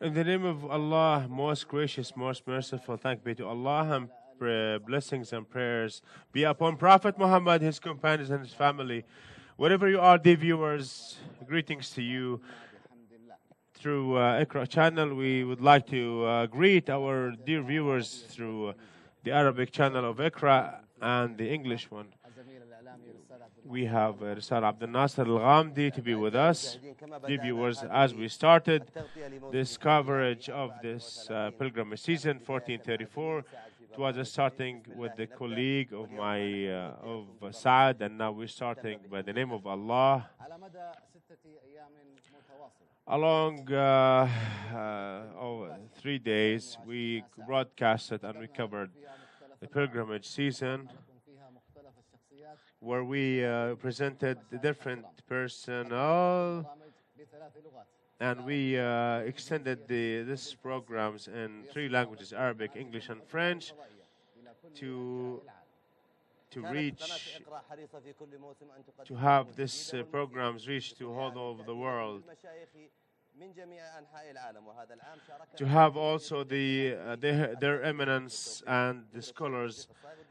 In the name of Allah, most gracious, most merciful, thank be to Allah, and blessings and prayers be upon Prophet Muhammad, his companions, and his family. Wherever you are, dear viewers, greetings to you through Iqraa channel. We would like to greet our dear viewers through the Arabic channel of Iqraa and the English one. We have Risal Abdel Nasser Al-Ghamdi to be with us. Dear viewers, as we started this coverage of this pilgrimage season 1434, it was starting with the colleague of my of Saad, and now we're starting by the name of Allah. Along 3 days, we broadcasted and we covered the pilgrimage season, where we presented the different personnel, and we extended these programs in 3 languages: Arabic, English, and French, to reach, to have these programs reach to all over the world, to have also their eminence and the scholars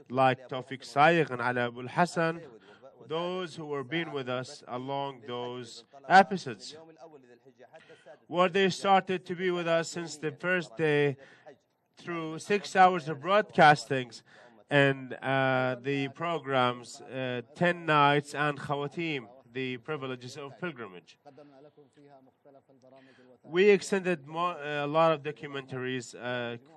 like Tawfiq Sayiq and Ali Abul Hassan, those who were being with us along those episodes, where they started to be with us since the first day through 6 hours of broadcastings and the programs 10 nights and Khawatim, the privileges of pilgrimage. We extended a lot of documentaries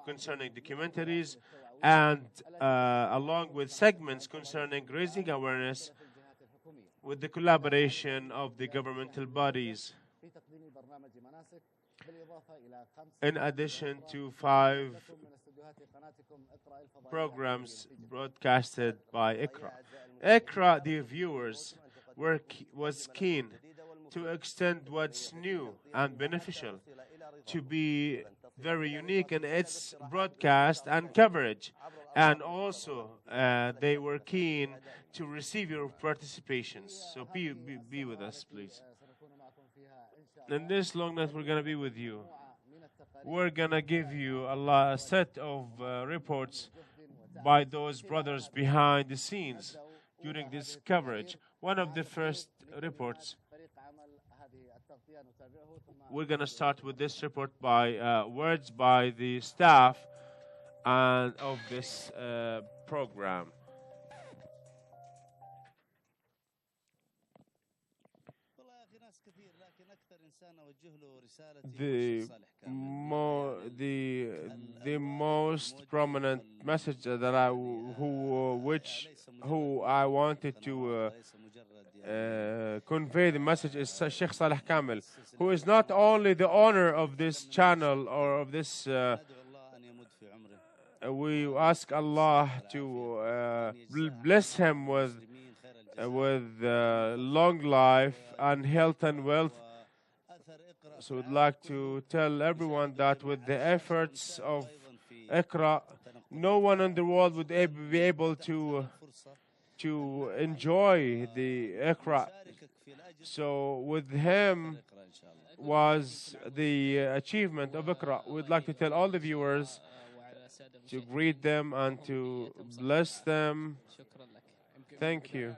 concerning documentaries, and along with segments concerning raising awareness with the collaboration of the governmental bodies, in addition to 5 programs broadcasted by Iqraa. Iqraa, dear viewers, was keen to extend what's new and beneficial, to be very unique in its broadcast and coverage, and also they were keen to receive your participations. So be with us, please. In this long night, we're going to be with you. We're going to give you a set of reports by those brothers behind the scenes during this coverage. One of the first reports, we're going to start with this report by words by the staff and of this program. The most prominent message that I wanted to convey the message is Sheikh Saleh Kamel, who is not only the owner of this channel or of this. We ask Allah to bless him with long life and health and wealth. So we'd like to tell everyone that with the efforts of Iqraa, no one in the world would be able to enjoy the Iqraa. So with him was the achievement of Iqraa. We'd like to tell all the viewers to greet them and to bless them. Thank you.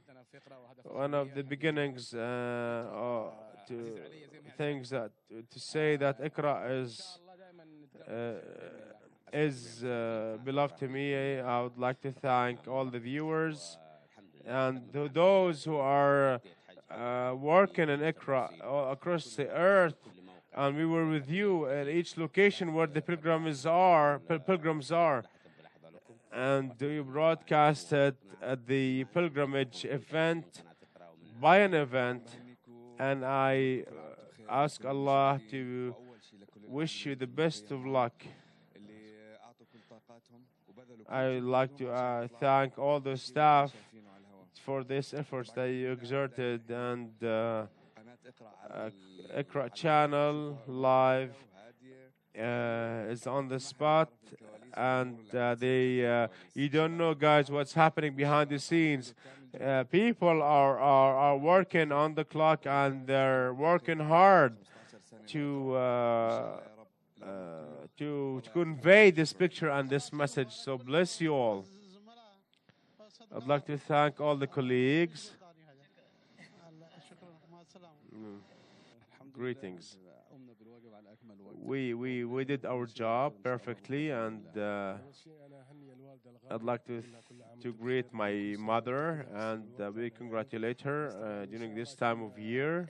One of the beginnings to say that Iqraa is beloved to me. I would like to thank all the viewers and those who are working in Iqraa across the earth. And we were with you at each location where the pilgrims are, and we broadcasted at the pilgrimage event by an event, and I ask Allah to wish you the best of luck. I would like to thank all the staff for these efforts that you exerted, and Iqraa channel live is on the spot, and you don't know, guys, what's happening behind the scenes. People are working on the clock, and they're working hard to to convey this picture and this message. So bless you all. I'd like to thank all the colleagues. Greetings. We did our job perfectly, and I'd like to greet my mother, and we congratulate her during this time of year.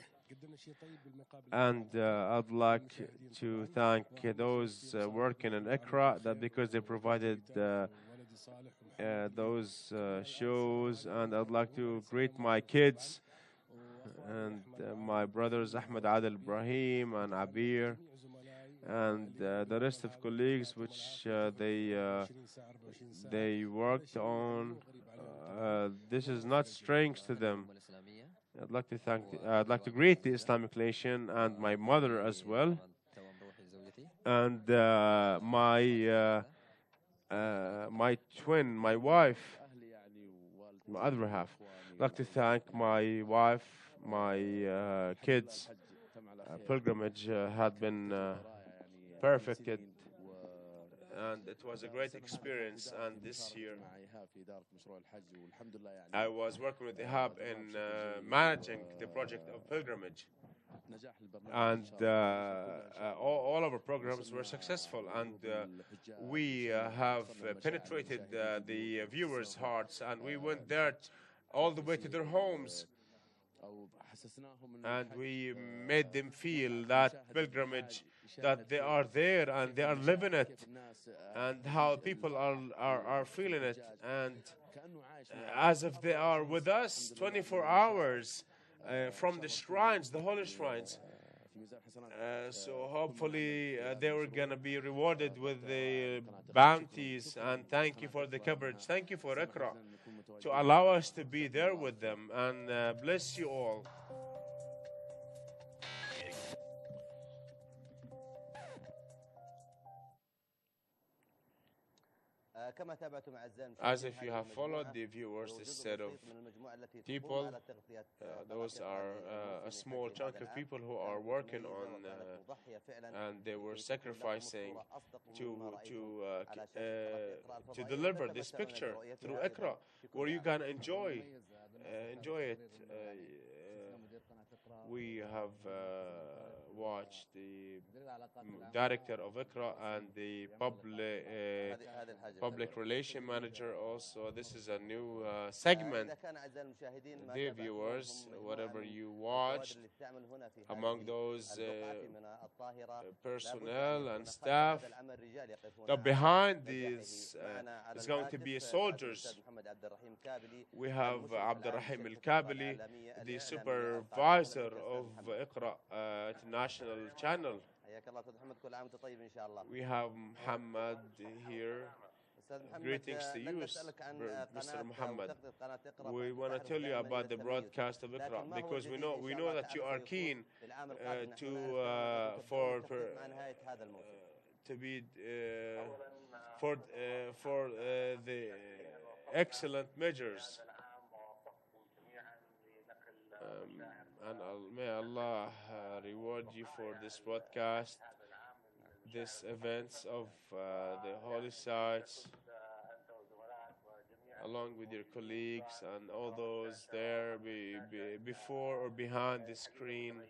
And I'd like to thank those working in Iqraa, that because they provided those shows. And I'd like to greet my kids and my brothers Ahmed, Adel, Ibrahim, and Abir, and the rest of colleagues which they worked on. This is not strange to them. I'd like to greet the Islamic nation and my mother as well, and my twin, my wife, my other half. I'd like to thank my wife, my kids. Pilgrimage had been perfected, and it was a great experience. And this year, I was working with Ihab in managing the project of pilgrimage, and all of our programs were successful, and we have penetrated the viewers' hearts, and we went there all the way to their homes, and we made them feel that pilgrimage, that they are there and they are living it, and how people are feeling it, and as if they are with us 24 hours from the shrines, the holy shrines. So hopefully they were going to be rewarded with the bounties, and thank you for the coverage. Thank you for Iqraa to allow us to be there with them, and bless you all. As if you have followed the viewers, this set of people, those are a small chunk of people who are working on, and they were sacrificing to deliver this picture through Iqraa, where you can enjoy it. We have watched the director of Iqraa and the public relation manager also. This is a new segment. Dear viewers, whatever you watched, among those personnel and staff, behind these is going to be soldiers. We have Abdurrahim Al-Kabili, the supervisor of Iqraa International Channel. We have Muhammad here. Greetings to you, Mr. Muhammad. We want to tell you about the broadcast of Iqraa, because we know that you are keen for the excellent measures. And may Allah reward you for this broadcast, these events of the holy sites, along with your colleagues and all those there before or behind the screen.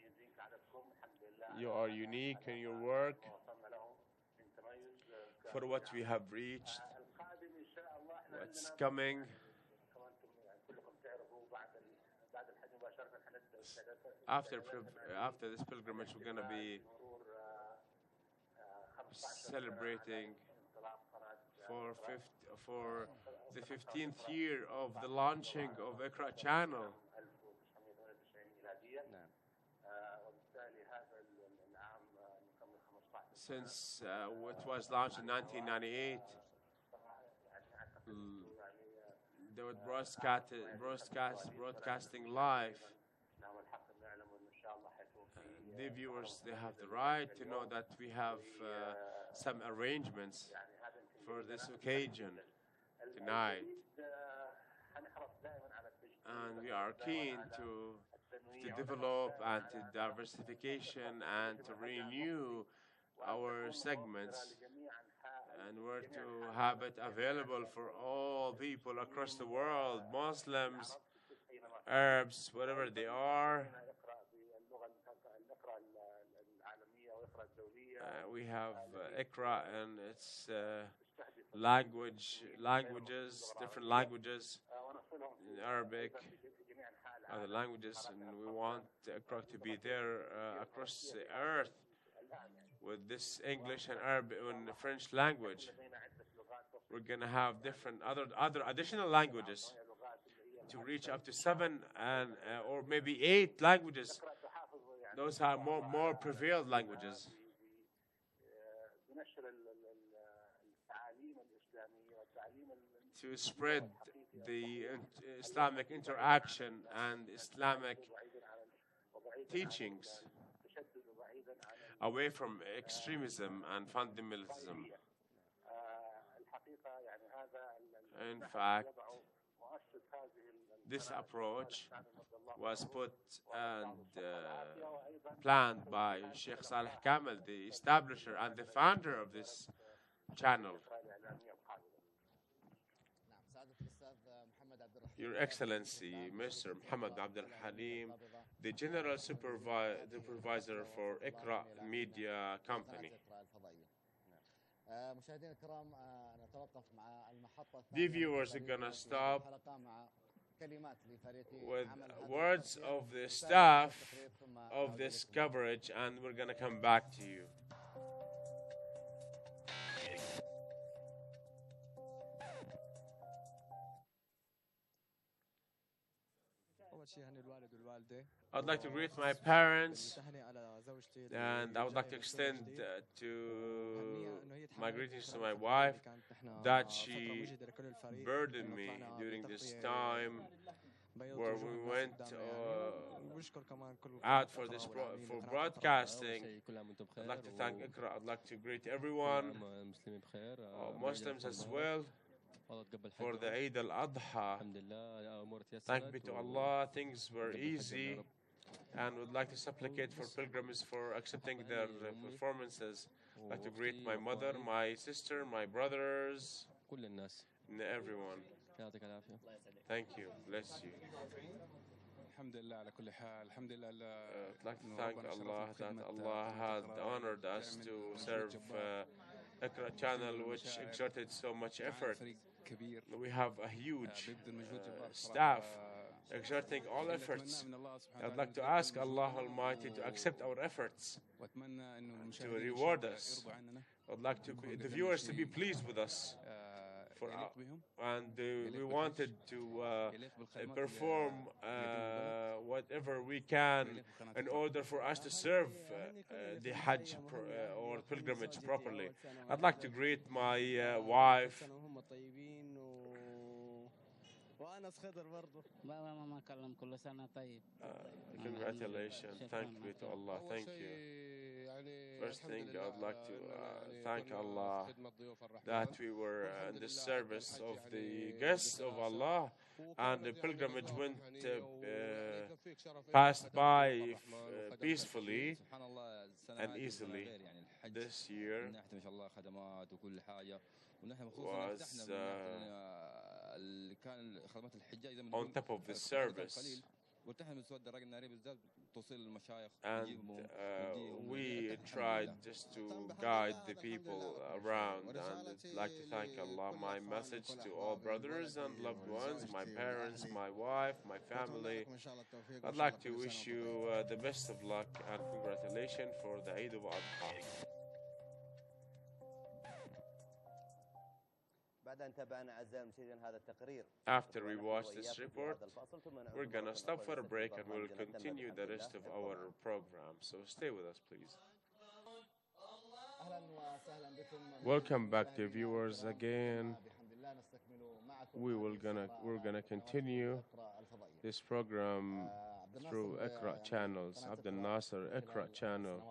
You are unique in your work for what we have reached, what's coming. After this pilgrimage, we're going to be celebrating for the 15th year of the launching of Iqraa channel. Since it was launched in 1998, they were broadcasting live. The viewers, they have the right to know that we have some arrangements for this occasion tonight, and we are keen to to develop and to diversification and to renew our segments, and we're to have it available for all people across the world, Muslims, Arabs, whatever they are. We have Iqraa and its languages, different languages in Arabic, other languages, and we want Iqraa to be there across the earth with this English and Arabic and French language. We're gonna have different other additional languages to reach up to 7 and or maybe 8 languages. Those are more prevailed languages. To spread the Islamic interaction and Islamic teachings away from extremism and fundamentalism. In fact, this approach was put and planned by Sheikh Saleh Kamel, the establisher and the founder of this channel. Your Excellency, Mr. Muhammad Abdul Halim, the General Supervisor for Iqraa Media Company. The viewers are going to stop with words of the staff of this coverage, and we're going to come back to you. I'd like to greet my parents, and I would like to extend my greetings to my wife, that she burdened me during this time where we went out for this for broadcasting. I'd like to thank Iqraa. I'd like to greet everyone, Muslims as well, for the Eid al-Adha. Thank be to Allah, things were easy, and would like to supplicate for pilgrims for accepting their performances. I'd like to greet my mother, my sister, my brothers, and everyone. Thank you. Bless you. I'd like to thank Allah that Allah had honored us to serve Iqraa channel, which exerted so much effort. We have a huge staff exerting all efforts. I'd like to ask Allah Almighty to accept our efforts, to reward us. I'd like the viewers to be pleased with us. And we wanted to perform whatever we can in order for us to serve the Hajj or pilgrimage properly. I'd like to greet my wife. Congratulations. Thank you to Allah. Thank you. First thing, I'd like to thank Allah that we were in the service of the guests of Allah, and the pilgrimage passed by peacefully and easily. This year was on top of the service, and we tried just to guide the people around, and I'd like to thank Allah. My message to all brothers and loved ones, my parents, my wife, my family, I'd like to wish you the best of luck and congratulations for the Eid al-Adha. After we watch this report, we're gonna stop for a break and we'll continue the rest of our program. So stay with us, please. Welcome back, dear viewers. Again, we're gonna continue this program through Iqraa channels, Abdel Nasser Iqraa channel,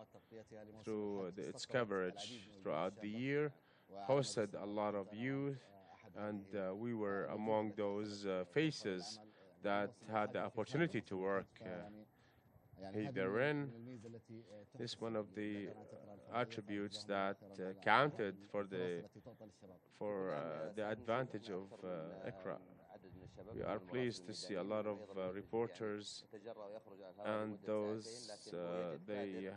through its coverage throughout the year. Hosted a lot of youth, and we were among those faces that had the opportunity to work therein. This is one of the attributes that counted for the advantage of Iqraa. We are pleased to see a lot of reporters, and those they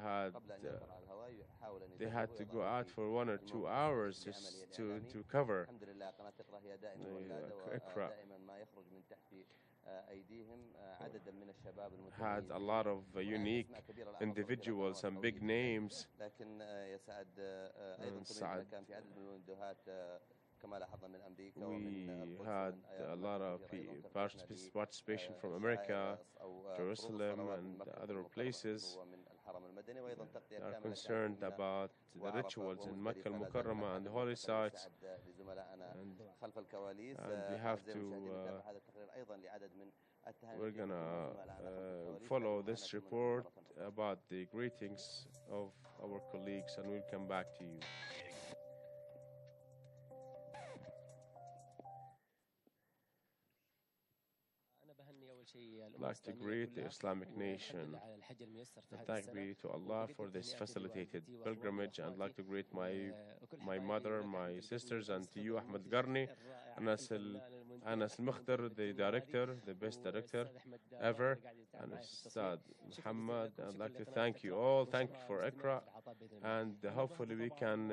had to go out for 1 or 2 hours just to cover Iqraa. Had a lot of unique individuals and big names. We had a lot of participation from America, Jerusalem, and other places. They are concerned about the rituals in Mecca al-Mukarramah and the holy sites, and we have to we're gonna follow this report about the greetings of our colleagues, and we'll come back to you. I'd like to greet the Islamic nation. Thank be to Allah for this facilitated pilgrimage, and I'd like to greet my mother, my sisters, and to you, Ahmed Garni, Anas al-Mukhtar, the director, the best director ever, and Ustad Muhammad. I'd like to thank you all. Thank you for Iqraa, and hopefully we can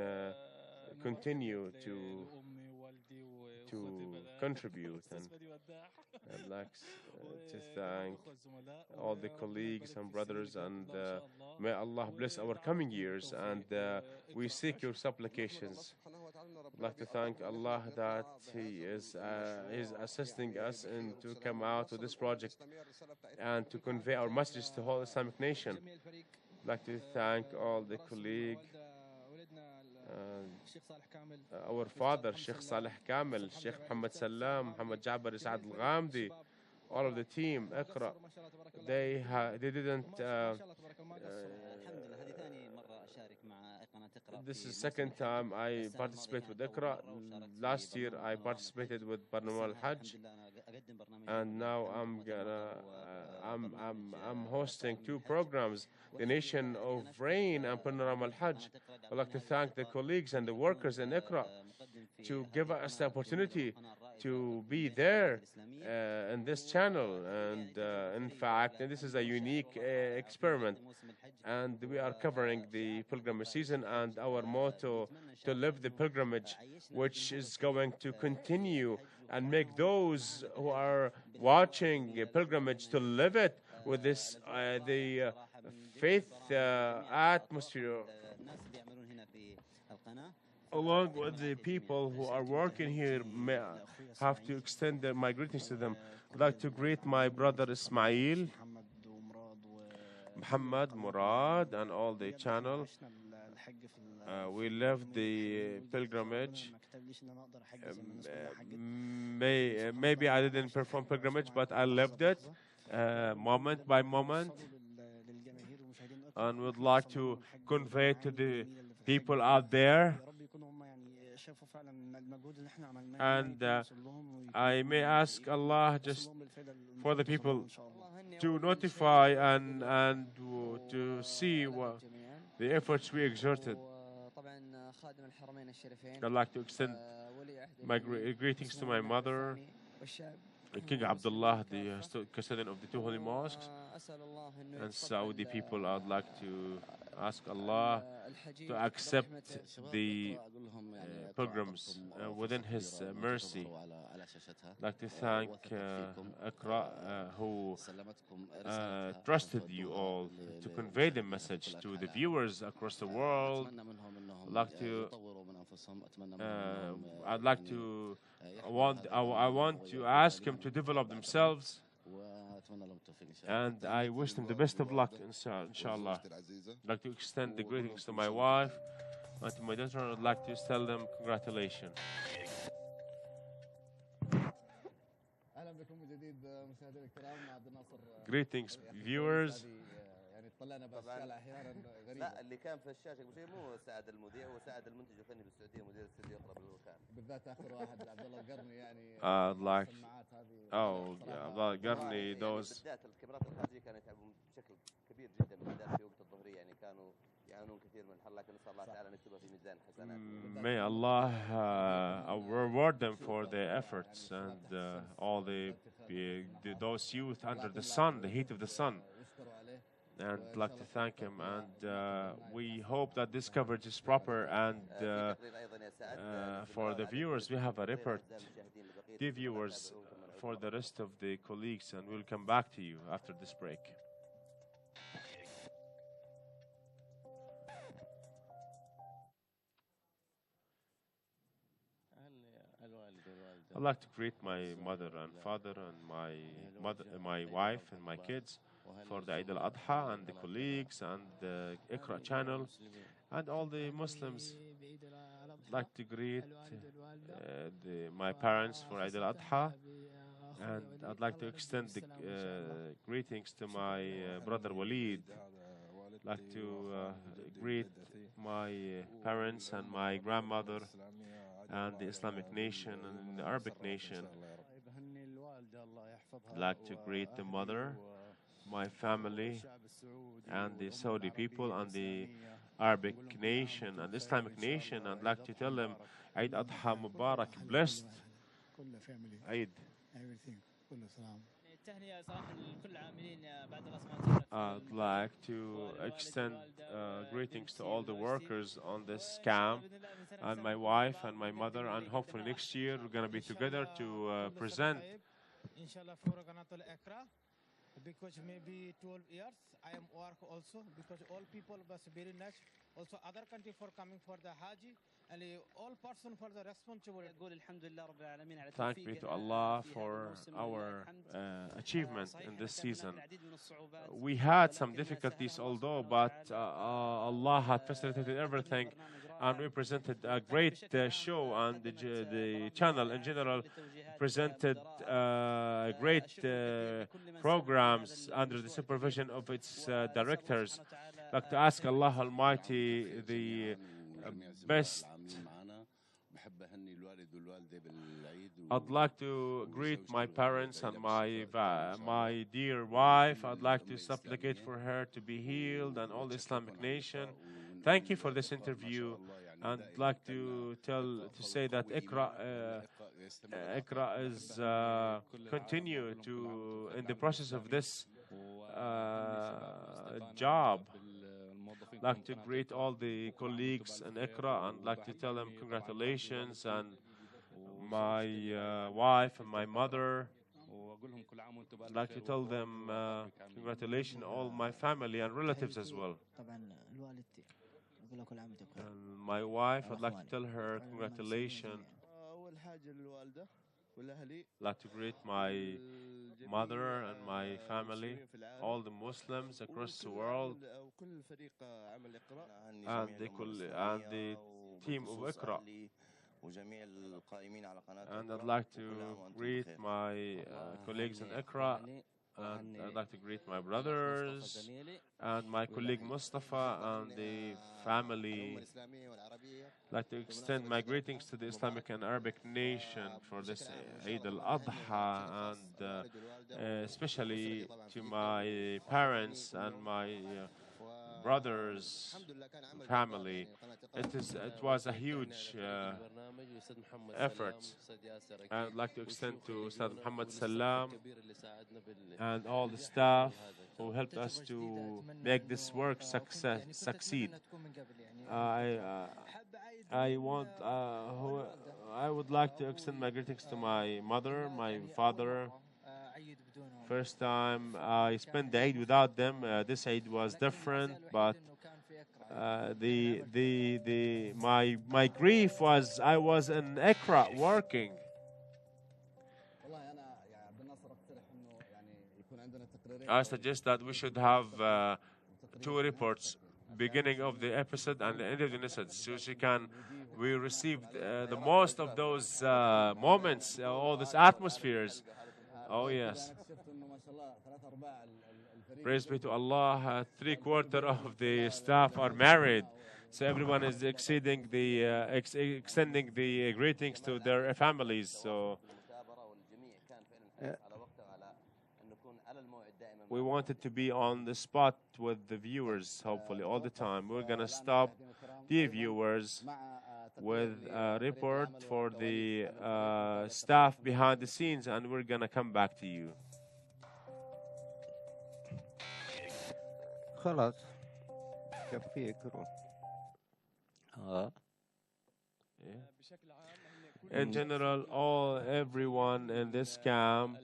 continue to contribute. And I'd like to thank all the colleagues and brothers, and may Allah bless our coming years, and we seek your supplications. I'd like to thank Allah that He is assisting us in to come out with this project and to convey our message to the whole Islamic nation. I'd like to thank all the colleagues, our father, Sheikh Saleh Kamel, Sheikh Muhammad Salam, Muhammad Jabbar Saad Al-Ghamdi, all of the team, Iqraa. They didn't. This is second time I participate with Iqraa. Last year I participated with Barnamel Hajj, and now I'm hosting 2 programs, the Nation of Rain and Panorama Al-Hajj. I'd like to thank the colleagues and the workers in Iqraa to give us the opportunity to be there in this channel. And in fact, this is a unique experiment, and we are covering the pilgrimage season, and our motto, to live the pilgrimage, which is going to continue and make those who are watching a pilgrimage to live it with this the faith atmosphere, along with the people who are working here. Have to extend my greetings to them. I'd like to greet my brother Ismail, Muhammad, Murad, and all the channel. We left the pilgrimage. Maybe I didn't perform pilgrimage, but I lived it moment by moment, and would like to convey to the people out there. And I may ask Allah just for the people to notify and to see the efforts we exerted. I'd like to extend my greetings to my mother, King Abdullah, the custodian of the 2 holy mosques, and Saudi people. I'd like to ask Allah to accept the pilgrims within His mercy. I'd like to thank Iqraa, who trusted you all to convey the message to the viewers across the world. I want to ask him to develop themselves, and I wish them the best of luck, inshallah. I'd like to extend the greetings to my wife and to my daughter. I'd like to tell them congratulations. Greetings, viewers. طلعنا بالشارع احيانا غريبه. لا اللي كان في الشاشه قبل شوي مو سعد المذيع، هو سعد المنتج الفني بالسعوديه، مدير الاستديو يقرا بالمكان. بالذات اخر واحد عبد الله القرني يعني. عبد الله القرني those. بالذات الكاميرات الخارجيه كانوا يتعبون بشكل كبير جدا بالذات في وقت الظهرية يعني كانوا يعانون كثير من الحر لكن نسأل الله تعالى أن يكتبها في ميزان حسنات. May Allah reward them for their efforts and all those youth under the sun, the heat of the sun. And I'd like to thank him, and we hope that this coverage is proper. And for the viewers, we have a report, dear viewers, for the rest of the colleagues, and we'll come back to you after this break. I'd like to greet my mother and father and my wife and my kids for the Eid al-Adha, and the colleagues and the Iqraa channel and all the Muslims. I'd like to greet my parents for Eid al-Adha, and I'd like to extend the greetings to my brother Walid. I'd like to greet my parents and my grandmother and the Islamic nation and the Arabic nation. I'd like to greet the mother, my family, and the Saudi people and the Arabic nation and Islamic nation. I'd like to tell them Eid Adha Mubarak, blessed Eid. I'd like to extend greetings to all the workers on this camp and my wife and my mother, and hopefully next year we're going to be together to present. Because maybe 12 years I am work also because all people was very nice. Also other country for coming for the Hajj and all person for the responsible. Thank be to Allah for our achievement in this season. We had some difficulties although, but Allah had facilitated everything, and we presented a great show, and the channel in general presented great programs under the supervision of its directors. I'd like to ask Allah Almighty the best. I'd like to greet my parents and my dear wife. I'd like to supplicate for her to be healed and all the Islamic nation. Thank you for this interview. And I'd like to say that Iqraa is continue to in the process of this job. I'd like to greet all the colleagues in Iqraa and like to tell them congratulations, and my wife and my mother. I'd like to tell them congratulations, all my family and relatives as well. And my wife, I'd like to tell her congratulations. I'd like to greet my mother and my family, all the Muslims across the world, and the team of Iqraa. And I'd like to greet my colleagues in Iqraa, and I'd like to greet my brothers and my colleague Mustafa and the family. I'd like to extend my greetings to the Islamic and Arabic nation for this Eid al-Adha, and especially to my parents and my brothers and family. It was a huge effort. I'd like to extend to Ustad Muhammad Salam and all the staff who helped us to make this work succeed. I would like to extend my greetings to my mother, my father. First time I spent the Eid without them. This Eid was different, but my grief was I was in Iqraa working. I suggest that we should have 2 reports, beginning of the episode and the end of the episode, so we received the most of those moments, all these atmospheres. Oh yes. Praise be to Allah. 3/4 of the staff are married, so everyone is extending the greetings to their families. So we wanted to be on the spot with the viewers, hopefully, all the time. We're going to stop the viewers with a report for the staff behind the scenes, and we're going to come back to you. خلاص كفيك روح. In general, everyone in this camp,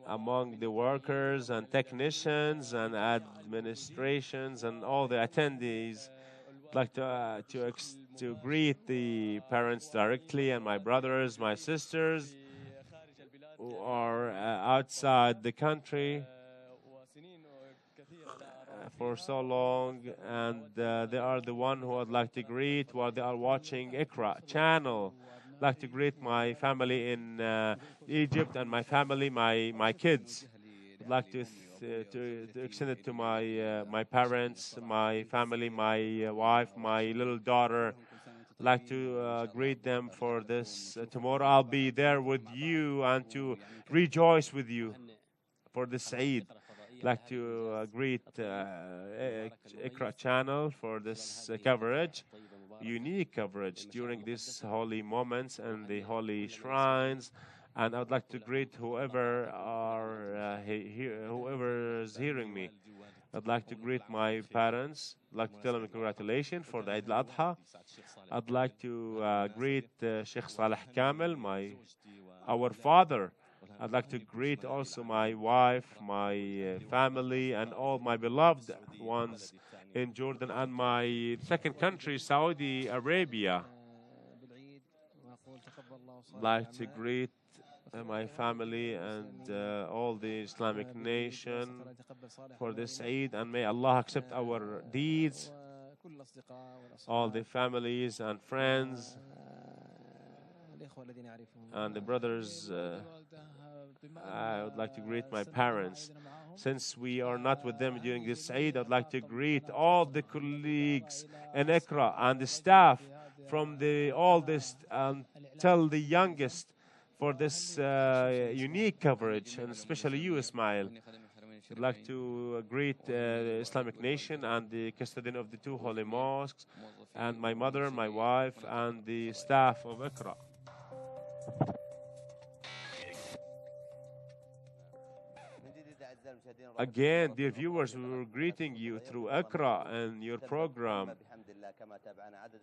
among the workers and technicians and administrations and all the attendees, I'd like to greet the parents directly, and my brothers, my sisters who are outside the country for so long, and they are the one who I'd like to greet while they are watching Iqraa channel. I'd like to greet my family in Egypt and my family, my kids. I'd like to extend it to my parents, my family, my wife, my little daughter. I'd like to greet them for this. Tomorrow I'll be there with you and to rejoice with you for this Eid. I'd like to greet Iqraa channel for this coverage, unique coverage during these holy moments and the holy shrines. And I'd like to greet whoever is hearing me. I'd like to greet my parents. I'd like to tell them congratulations for the Eid al-Adha. I'd like to greet Sheikh Saleh Kamel, our father. I'd like to greet also my wife, my family, and all my beloved ones in Jordan and my second country, Saudi Arabia. I'd like to greet my family and all the Islamic nation for this Eid, and may Allah accept our deeds, all the families and friends and the brothers. I would like to greet my parents. Since we are not with them during this Eid, I'd like to greet all the colleagues in Iqraa and the staff from the oldest until the youngest for this unique coverage, and especially you, Ismail. I'd like to greet the Islamic nation and the custodian of the two holy mosques, and my mother, my wife, and the staff of Iqraa. Again, dear viewers, we were greeting you through Iqraa and your program,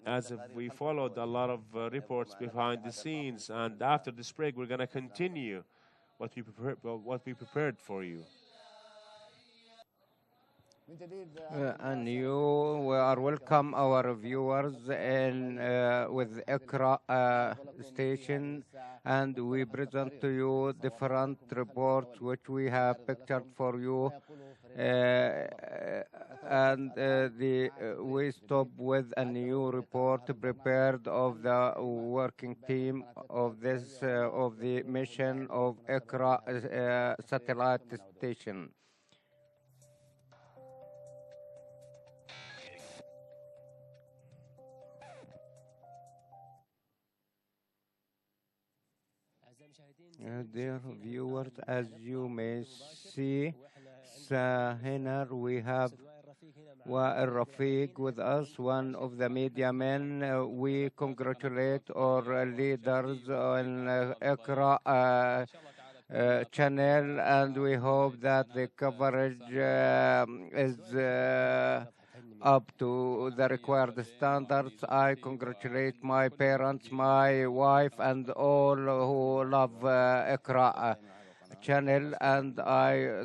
as if we followed a lot of reports behind the scenes. And after this break, we're going to continue what we prepared for you. And we are welcome our viewers in with Iqraa station, and we present to you different reports which we have pictured for you, and we stop with a new report prepared of the working team of this of the mission of Iqraa satellite station. Dear viewers, as you may see, here we have Wa'il Rafiq with us, one of the media men. We congratulate our leaders on Iqraa channel, and we hope that the coverage is up to the required standards. I congratulate my parents, my wife, and all who love Iqraa channel, and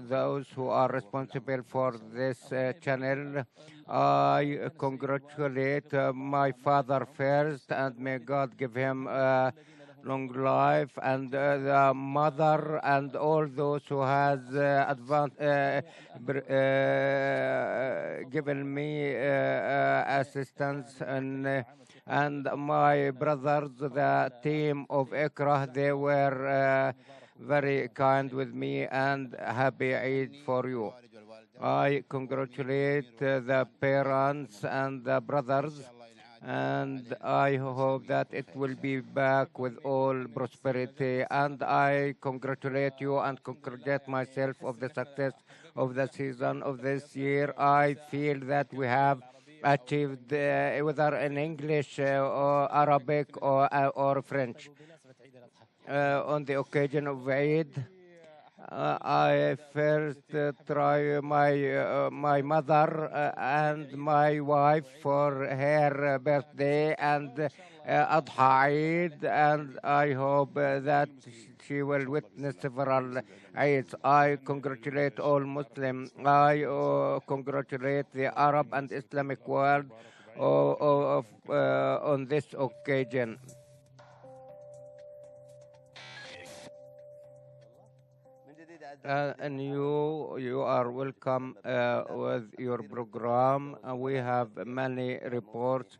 those who are responsible for this channel. I congratulate my father first, and may God give him long life, and the mother and all those who has given me assistance, and my brothers, the team of Iqraa, they were very kind with me, and happy Eid for you. I congratulate the parents and the brothers and I hope that it will be back with all prosperity. And I congratulate you and congratulate myself of the success of the season of this year. I feel that we have achieved, whether in English or Arabic or French, on the occasion of Eid. I first try my mother and my wife for her birthday and Adha Eid, and I hope that she will witness several Eids. I congratulate all Muslims. I congratulate the Arab and Islamic world on this occasion. And you are welcome with your program. We have many reports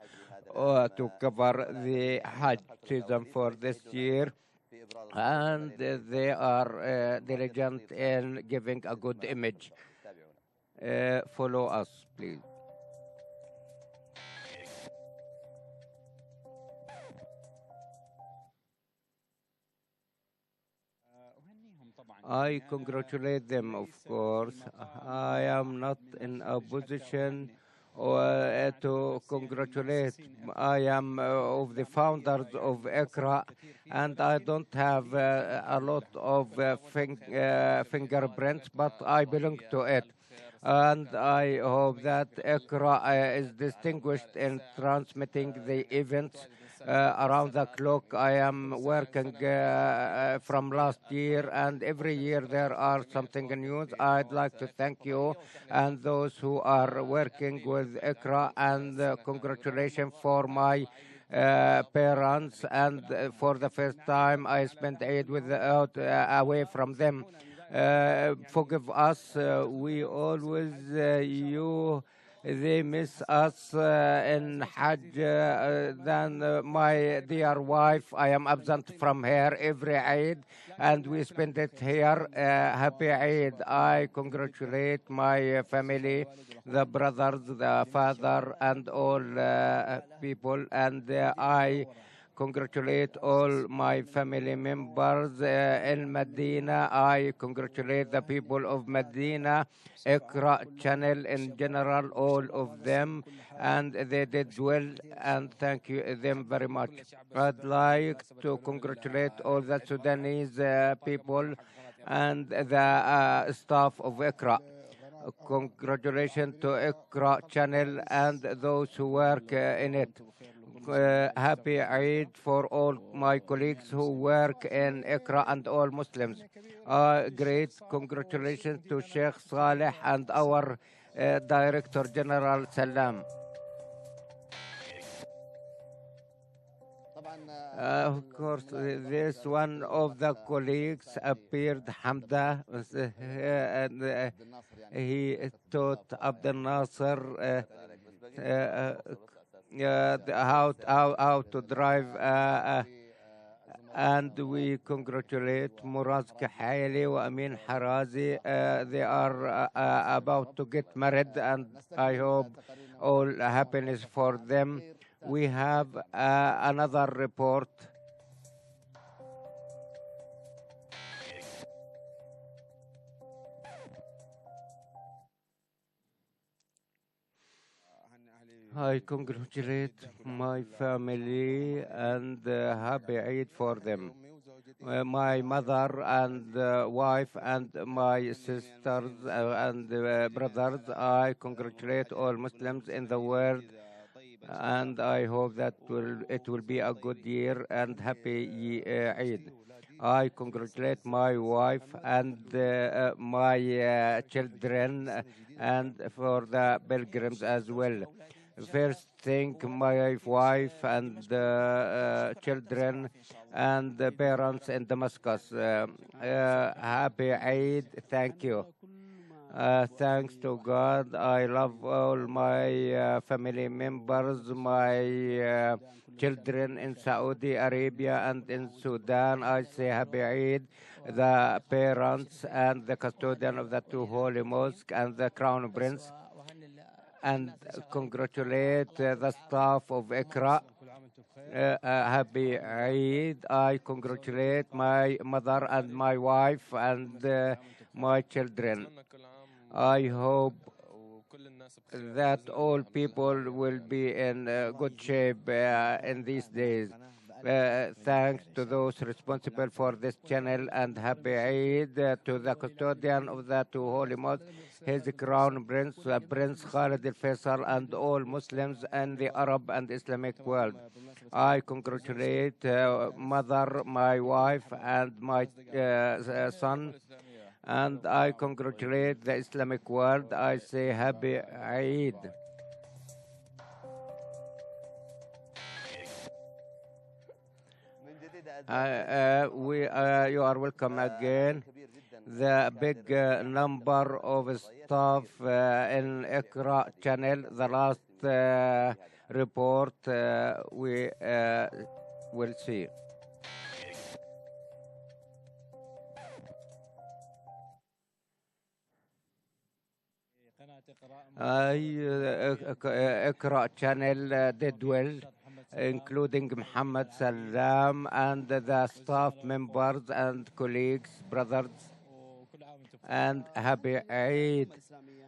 to cover the Hajj season for this year, and they are diligent in giving a good image. Follow us, please. I congratulate them, of course. I am not in a position to congratulate. I am of the founders of Iqraa, and I don't have a lot of fingerprints, but I belong to it. And I hope that Iqraa is distinguished in transmitting the events around the clock. I am working from last year, and every year there are something new. I'd like to thank you and those who are working with Iqraa, and congratulations for my parents. And for the first time, I spent Eid without away from them. Forgive us. We always they miss us in Hajj. Then my dear wife, I am absent from her every Eid, and we spend it here. Happy Eid. I congratulate my family, the brothers, the father, and all people, and I congratulate all my family members in Medina. I congratulate the people of Medina, Iqraa channel in general, all of them, and they did well, and thank you them very much. I'd like to congratulate all the Sudanese people and the staff of Iqraa. Congratulations to Iqraa channel and those who work in it. Happy Eid for all my colleagues who work in Iqraa and all Muslims. Great congratulations to Sheikh Saleh and our Director General Salam. Of course, this one of the colleagues appeared, Hamda, and he taught Abdel Nasser how to drive, and we congratulate Muraz Kahaili and Amin Harazi. They are about to get married, and I hope all happiness for them. We have another report. I congratulate my family and happy Eid for them. My mother and wife and my sisters and brothers, I congratulate all Muslims in the world, and I hope that it will be a good year and happy Eid. I congratulate my wife and my children and for the pilgrims as well. First, thank my wife and children and the parents in Damascus. Happy Eid. Thank you. Thanks to God. I love all my family members, my children in Saudi Arabia and in Sudan. I say Happy Eid. The parents and the custodian of the two holy mosques and the crown prince. and congratulate the staff of Iqraa. Happy Eid. I congratulate my mother and my wife and my children. I hope that all people will be in good shape in these days. Thanks to those responsible for this channel, and happy Eid to the custodian of the two holy mosques, His Crown Prince, Prince Khalid al Faisal, and all Muslims in the Arab and Islamic world. I congratulate mother, my wife, and my son, and I congratulate the Islamic world. I say happy Eid. You are welcome again. The big number of staff in Iqraa channel, the last report we will see. Iqraa channel did well, including Muhammad Salam and the staff members and colleagues, brothers, and happy Eid.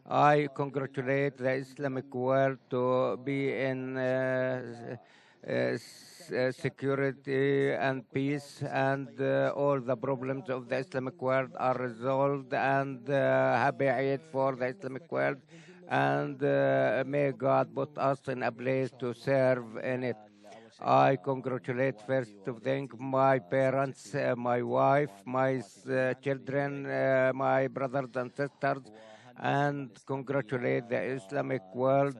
I congratulate the Islamic world to be in security and peace, and all the problems of the Islamic world are resolved, and happy Eid for the Islamic world, and may God put us in a place to serve in it. I congratulate first of them my parents, my wife, my children, my brothers and sisters, and congratulate the Islamic world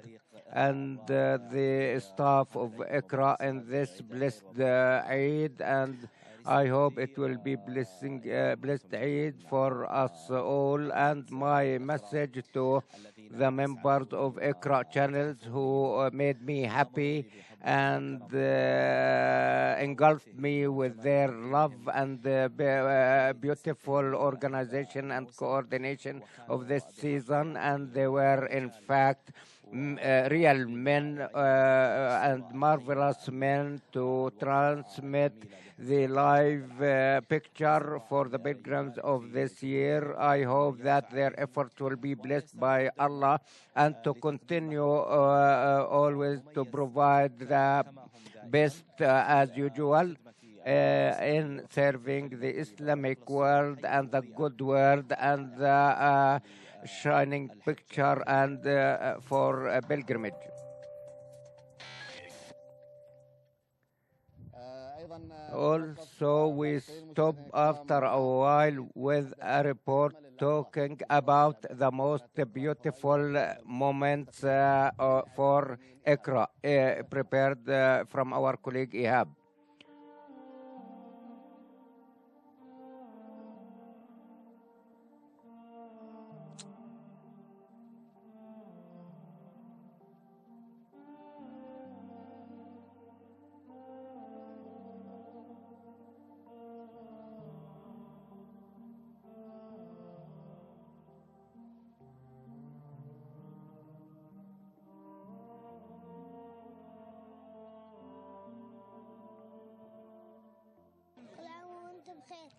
and the staff of Iqraa in this blessed Eid, and I hope it will be blessed Eid for us all. And my message to the members of Iqraa channels who made me happy and engulfed me with their love and beautiful organization and coordination of this season, and they were in fact real men and marvelous men to transmit the live picture for the pilgrims of this year. I hope that their efforts will be blessed by Allah and to continue always to provide the best as usual in serving the Islamic world and the good world and the shining picture and for pilgrimage. Also, we stop after a while with a report talking about the most beautiful moments for Iqraa, prepared from our colleague Ihab.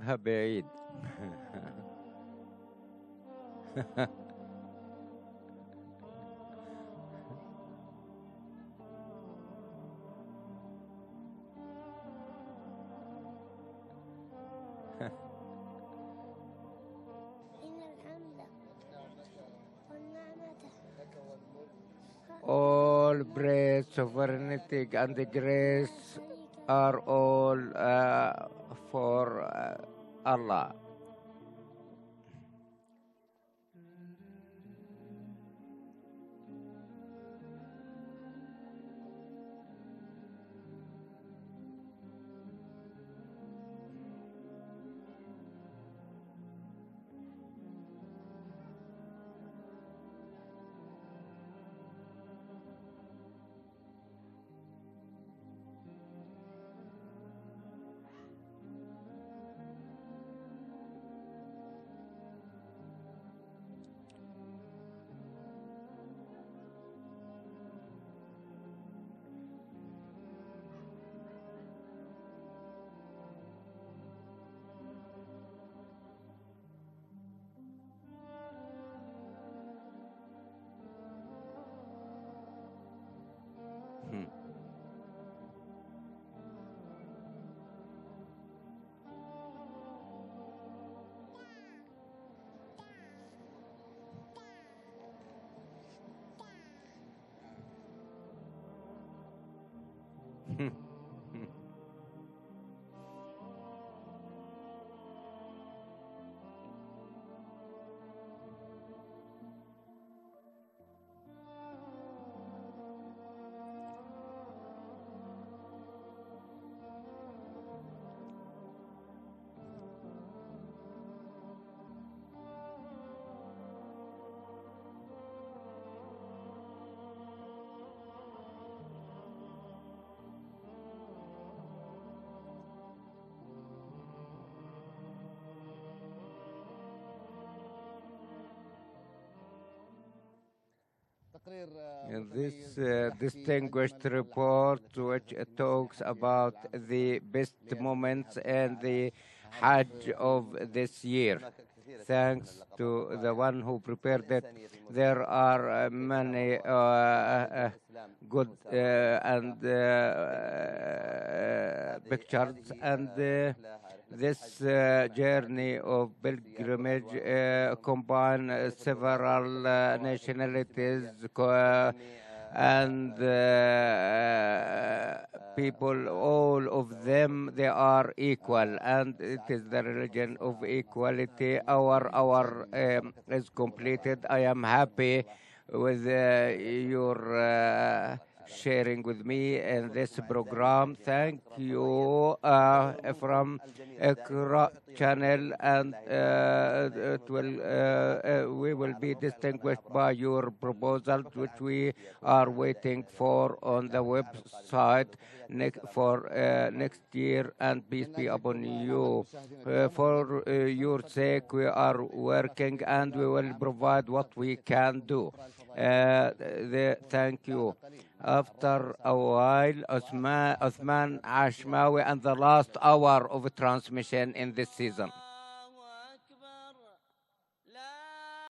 Happy Eid. All praise, sovereignty, and the grace are all for Allah. In this distinguished report, which talks about the best moments and the Hajj of this year. Thanks to the one who prepared it, there are many good and pictures, and this journey of pilgrimage combine several nationalities and people, all of them, they are equal, and it is the religion of equality. Our hour is completed. I am happy with your sharing with me in this program. Thank you from Iqraa channel, and we will be distinguished by your proposals, which we are waiting for on the website for next year, and peace be upon you. For your sake, we are working, and we will provide what we can do. Thank you. After a while, Osman Ashmawi, and the last hour of transmission in this season.